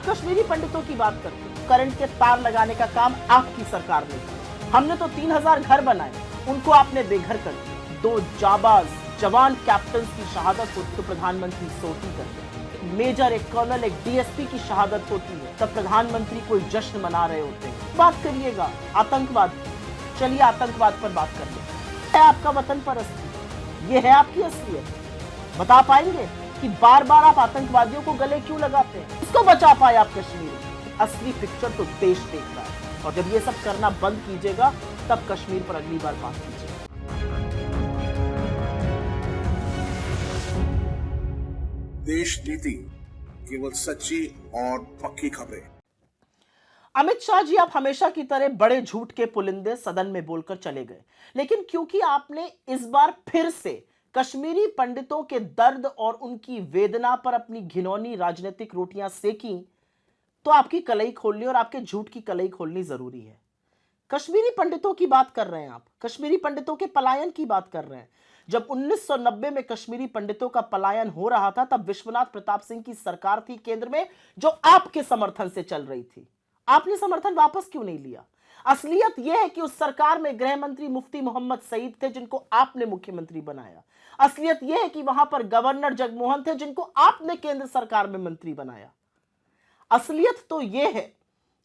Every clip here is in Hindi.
कश्मीरी पंडितों की बात करते हैं। करंट के तार लगाने का काम आपकी सरकार ने किया। हमने तो 3000 घर बनाए, उनको आपने बेघर कर दिया। 2 जाबाज जवान कैप्टन की शहादत होती तो प्रधानमंत्री सोटी करते, मेजर, एक कर्नल, एक डीएसपी की शहादत होती है तब प्रधानमंत्री कोई जश्न मना रहे होते हैं। बात करिएगा आतंकवाद की, चलिए आतंकवाद पर बात करते हैं। है आपका वतन परस्ती, ये है आपकी असलियत। बता पाएंगे कि बार बार आप आतंकवादियों को गले क्यों लगाते हैं? इसको बचा पाए आप कश्मीर? असली पिक्चर तो देश देख रहा है, और जब ये सब करना बंद कीजिएगा तब कश्मीर पर अगली बार बात कीजिएगा। देश नीति, केवल सच्ची और पक्की खबरें। अमित शाह जी, आप हमेशा की तरह बड़े झूठ के पुलिंदे सदन में बोलकर चले गए, लेकिन क्योंकि आपने इस बार फिर से कश्मीरी पंडितों के दर्द और उनकी वेदना पर अपनी घिनौनी राजनीतिक रोटियां सेकी, तो आपकी कलई खोलनी और आपके झूठ की कलई खोलनी जरूरी है। कश्मीरी पंडितों की बात कर रहे हैं आप, कश्मीरी पंडितों के पलायन की बात कर रहे हैं। जब 1990 में कश्मीरी पंडितों का पलायन हो रहा था, तब विश्वनाथ प्रताप सिंह की सरकार थी केंद्र में, जो आपके समर्थन से चल रही थी। आपने समर्थन वापस क्यों नहीं लिया? असलियत यह है कि उस सरकार में गृह मंत्री मुफ्ती मोहम्मद सईद थे, जिनको आपने मुख्यमंत्री बनाया। असलियत यह है कि वहां पर गवर्नर जगमोहन थे, जिनको आपने केंद्र सरकार में मंत्री बनाया। असलियत तो यह है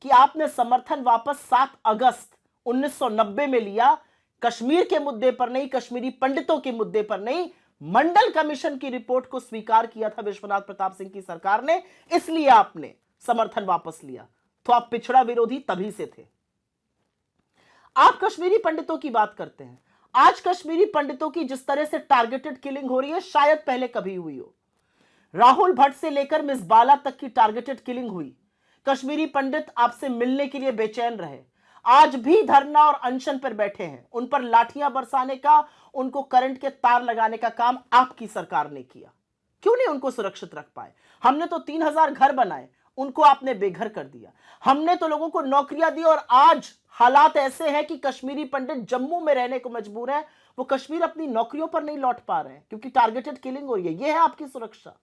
कि आपने समर्थन वापस 7 अगस्त 1990 में लिया, कश्मीर के मुद्दे पर नहीं, कश्मीरी पंडितों के मुद्दे पर नहीं, मंडल कमीशन की रिपोर्ट को स्वीकार किया था विश्वनाथ प्रताप सिंह की सरकार ने, इसलिए आपने समर्थन वापस लिया। तो आप पिछड़ा विरोधी तभी से थे। आप कश्मीरी पंडितों की बात करते हैं। आज कश्मीरी पंडितों की जिस तरह से टारगेटेड किलिंग हो रही है, शायद पहले कभी हुई हो। राहुल भट्ट से लेकर मिस बाला तक की टारगेटेड किलिंग हुई। कश्मीरी पंडित आपसे मिलने के लिए बेचैन रहे, आज भी धरना और अनशन पर बैठे हैं। उन पर लाठियां बरसाने का, उनको करंट के तार लगाने का काम आपकी सरकार ने किया। क्यों नहीं उनको सुरक्षित रख पाए? हमने तो 3000 घर बनाए, उनको आपने बेघर कर दिया। हमने तो लोगों को नौकरियां दी, और आज हालात ऐसे हैं कि कश्मीरी पंडित जम्मू में रहने को मजबूर हैं। वो कश्मीर अपनी नौकरियों पर नहीं लौट पा रहे हैं क्योंकि टारगेटेड किलिंग हो रही है। यह है आपकी सुरक्षा।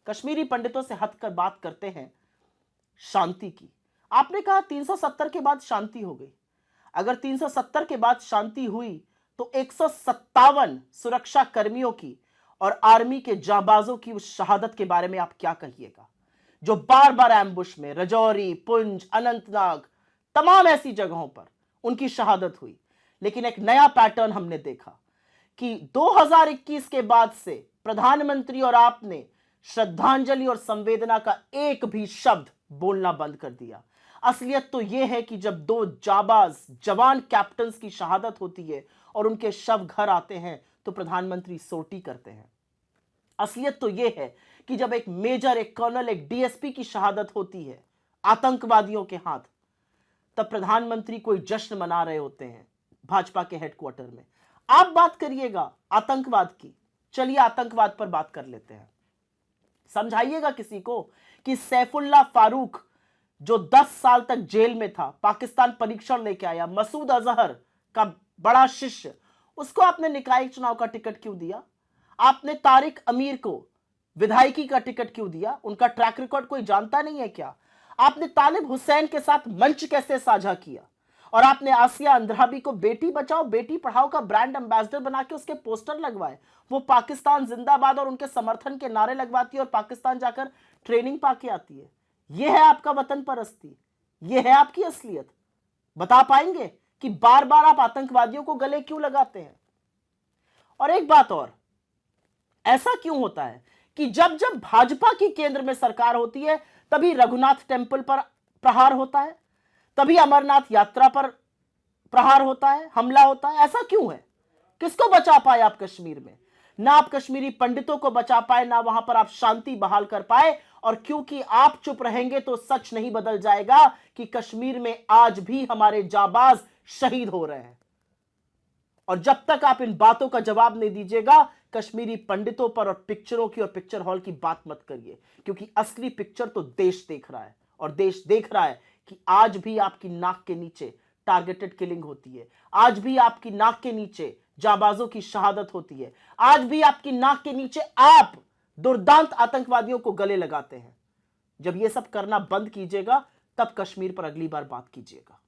कश्मीरी पंडितों से हटकर बात करते हैं शांति की। आपने कहा 370 के बाद शांति हो गई। अगर 370 के बाद शांति हुई तो 157 सुरक्षा कर्मियों की और आर्मी के जाबाजों की उस शहादत के बारे में आप क्या कहिएगा, जो बार बार एम्बुश में रजौरी, पुंछ, अनंतनाग, तमाम ऐसी जगहों पर उनकी शहादत हुई। लेकिन एक नया पैटर्न हमने देखा कि 2021 के बाद से प्रधानमंत्री और आपने श्रद्धांजलि और संवेदना का एक भी शब्द बोलना बंद कर दिया। असलियत तो यह है कि जब 2 जाबाज जवान कैप्टन की शहादत होती है और उनके शव घर आते हैं तो प्रधानमंत्री सोटी करते हैं। असलियत तो यह है कि जब एक मेजर, एक कर्नल, एक डीएसपी की शहादत होती है आतंकवादियों के हाथ, तब प्रधानमंत्री कोई जश्न मना रहे होते हैं भाजपा के हेडक्वार्टर में। आप बात करिएगा आतंकवाद की, चलिए आतंकवाद पर बात कर लेते हैं। समझाइएगा किसी को कि सैफुल्लाह फारूक जो 10 साल तक जेल में था, पाकिस्तान परीक्षण लेके आया, मसूद अजहर का बड़ा शिष्य, उसको आपने निकाय चुनाव का टिकट क्यों दिया? आपने तारिक अमीर को विधायकी का टिकट क्यों दिया? उनका ट्रैक रिकॉर्ड कोई जानता नहीं है क्या? आपने तालिब हुसैन के साथ मंच कैसे साझा किया? और आपने आसिया अंद्राबी को बेटी बचाओ बेटी पढ़ाओ का ब्रांड एम्बेसडर बना के उसके पोस्टर लगवाए। वो पाकिस्तान जिंदाबाद और उनके समर्थन के नारे लगवाती है और पाकिस्तान जाकर ट्रेनिंग पाके आती है। यह है आपका वतन परस्ती, यह है आपकी असलियत। बता पाएंगे कि बार बार आप आतंकवादियों को गले क्यों लगाते हैं? और एक बात और, ऐसा क्यों होता है कि जब जब भाजपा की केंद्र में सरकार होती है तभी रघुनाथ टेम्पल पर प्रहार होता है, तभी अमरनाथ यात्रा पर प्रहार होता है, हमला होता है? ऐसा क्यों है? किसको बचा पाए आप कश्मीर में? ना आप कश्मीरी पंडितों को बचा पाए, ना वहां पर आप शांति बहाल कर पाए। और क्योंकि आप चुप रहेंगे तो सच नहीं बदल जाएगा कि कश्मीर में आज भी हमारे जाबाज शहीद हो रहे हैं। और जब तक आप इन बातों का जवाब नहीं दीजिएगा, कश्मीरी पंडितों पर और पिक्चरों की और पिक्चर हॉल की बात मत करिए, क्योंकि असली पिक्चर तो देश देख रहा है। और देश देख रहा है कि आज भी आपकी नाक के नीचे टारगेटेड किलिंग होती है, आज भी आपकी नाक के नीचे जाबाजों की शहादत होती है, आज भी आपकी नाक के नीचे आप दुर्दांत आतंकवादियों को गले लगाते हैं। जब ये सब करना बंद कीजिएगा तब कश्मीर पर अगली बार बात कीजिएगा।